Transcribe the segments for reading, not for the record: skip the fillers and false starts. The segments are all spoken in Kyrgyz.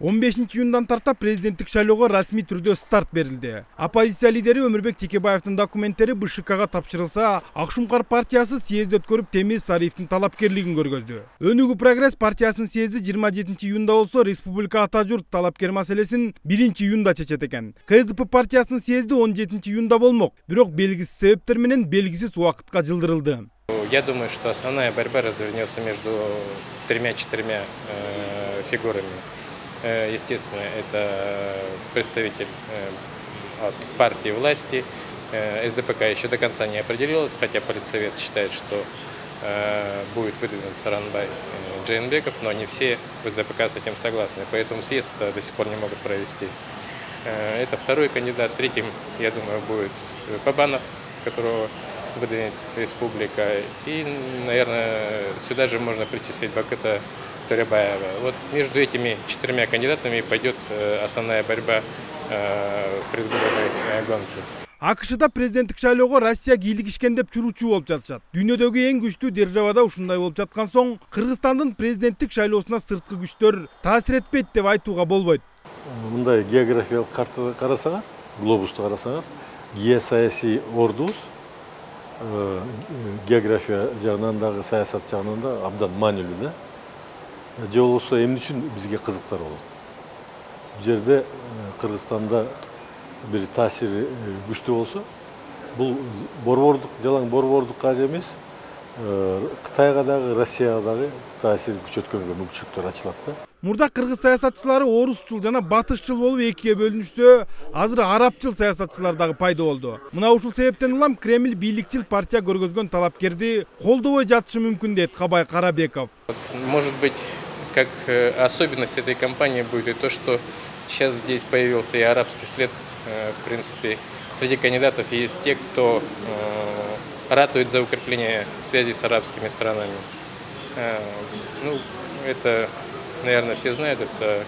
15-июндан тарта президенттик шайлоого расмий түрдө старт берилди. Оппозиция лидери Өмүрбек Текебаевдин документтери БШКга тапшырылса, Акшумкар партиясы съезди өткөрүп Темир Сариевдин талапкерлигин көргөздү. Өнүгүү прогресс партиясынын съезди 27-июнда болсо, республика ата журт талапкер маселесин 1-июнда чечет экен. КСДП партиясынын съезди 17-июнда болмок, бирок белгисиз себептер менен белгисиз убакытка жылдырылды. Я думаю, что основная борьба развернется между тремя-четырьмя фигурами. Естественно, это представитель от партии власти. СДПК еще до конца не определилась, хотя Политсовет считает, что будет выдвинут Сооронбай Джейнбеков, но не все в СДПК с этим согласны, поэтому съезд до сих пор не могут провести. Это второй кандидат. Третьим, я думаю, будет Бабанов, которого выдвинет республика. И, наверное, сюда же можно причислить Бакыта Төребаева. Вот между этими четырьмя кандидатами пойдет основная борьба в предвыборной гонке. АКШда президенттик шайлоого Россия кийлигишкен деп чуручу болуп жатышат. Дүйнөдөгү эң күчтүү державада ушундай болуп жаткан соң, Кыргызстандын президенттик шайлоосуна сырткы күчтөр таасир этпейт деп айтууга болбойт. Мындай географиялык картаны карасаңар, глобусту карасаңар, геосаясий ордубуз география жагынан дагы, саясат жагынан да абдан маанилүү да. Же болбосо эмне үчүн бизге кызыктар болот? Бул жерде Кыргызстанда бир таасири күчтүү болсо, бул борбордук, жалаң борбордукка эмес, Кытайга дагы, Россияга дагы таасири күчөткөнгө мүмкүнчүлүктөр ачылат да. Мурда кыргыз саясатчылары орусчул жана батышчыл болуп экиге бөлүнүшсө, азыр арабчыл саясатчылар дагы пайда болду. Мына ушул себептен улам Кремль бийликчил партия көргөзгөн талапкерди колдобой жатышы мүмкүн дейт Кабай Карабеков. Может быть, как особенность этой кампании будет и то, что сейчас здесь появился и арабский след. В принципе, среди кандидатов есть те, кто ратует за укрепление связей с арабскими странами. Ну, это, наверное, все знают, это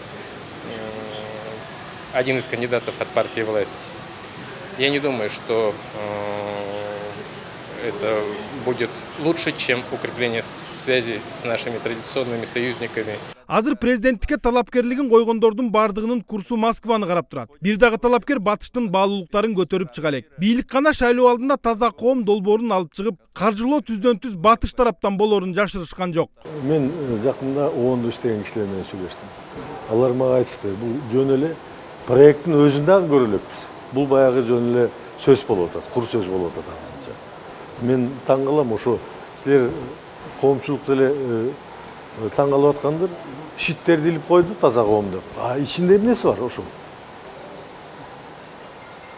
один из кандидатов от партии власти. Я не думаю, что это будет лучше, чем укрепление связи с нашими традиционными союзниками. Азыр президенттикке талапкерлигин койгондордун бардыгынын курсу Москваны карап турат. Бир дагы талапкер батыштын баалуулуктарын көтөрүп чыга элек. Бийлик гана шайлоо алдында таза коом долбоорун алып чыгып, каржылоо түздөн-түз батыш тараптан болорун жашырышкан жок. Мен жакында ООНдо иштеген кишилер менен сүйлөштүм. Алар мага айтышты, бул жөн эле проекттин өзүн дагы көрө элекпиз. Бул баягы жөн эле сөз болуп атат, кур сөз болуп атат азырынча. Мен таң калам, ошо силер коомчулукта эле таң калып аткандыр, шиттерди илип койду таза коом деп. Ичинде эмнеси бар ошо?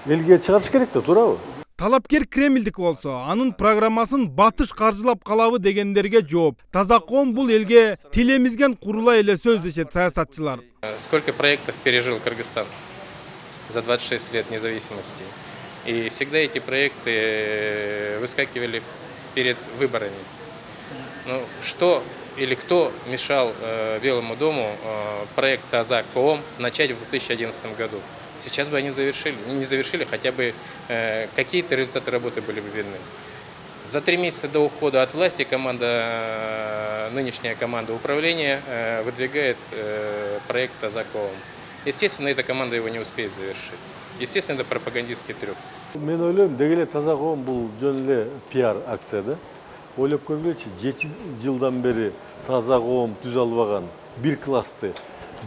Элге чыгарыш керек да, туурабы? Талапкер Кремльдики болсо, анын программасын батыш каржылап калабы дегендерге жооп. Таза коом бул элге тилемизген курула эле сөз дешет саясатчылар. Сколько проектов пережил Кыргызстан за 26 лет независимости? И всегда эти проекты выскакивали перед выборами. Ну, что или кто мешал Белому дому проект Таза Коом начать в 2011 году? Сейчас бы они не завершили, хотя бы какие-то результаты работы были бы видны. За 3 месяца до ухода от власти нынешняя команда управления выдвигает проект Таза Коом. Естественно, эта команда его не успеет завершить. Естественно, это пропагандистский трюк. Мен ойлойм, деги эле Таза Коом бул жөн эле пиар акция да. Ойлоп көргүлөчү, 7 жылдан бери Таза Коом түзө албаган бир классты,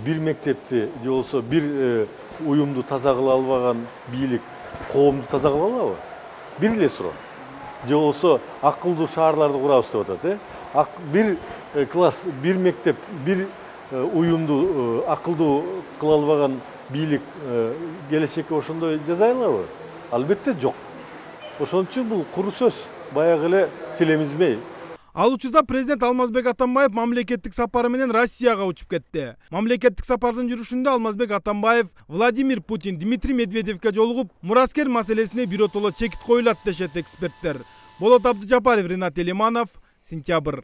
бир мектепти, же болсо бир уюмду таза кыла албаган бийлик коомду таза кыла алабы? Бир эле суроо. Же болсо акылдуу шаарларды курабыз деп атат, бир класс, бир мектеп, бир уюмду акылдуу кыла албаган бийлик келечекке ошондой жасай алабы? Албетте жок. Ошон үчүн бул куру сөз, баягы эле тилемизбей. Ал учурда президент Алмазбек Атамбаев мамлекеттик сапары менен Россияга учуп кетти. Мамлекеттик сапардын жүрүшүндө Алмазбек Атамбаев Владимир Путин, Дмитрий Медведевке жолугуп, мураскер маселесине биротоло чекит коюлат дешет эксперттер. Болот Абдыжапаров, Ринат Элиманов, Сентябрь.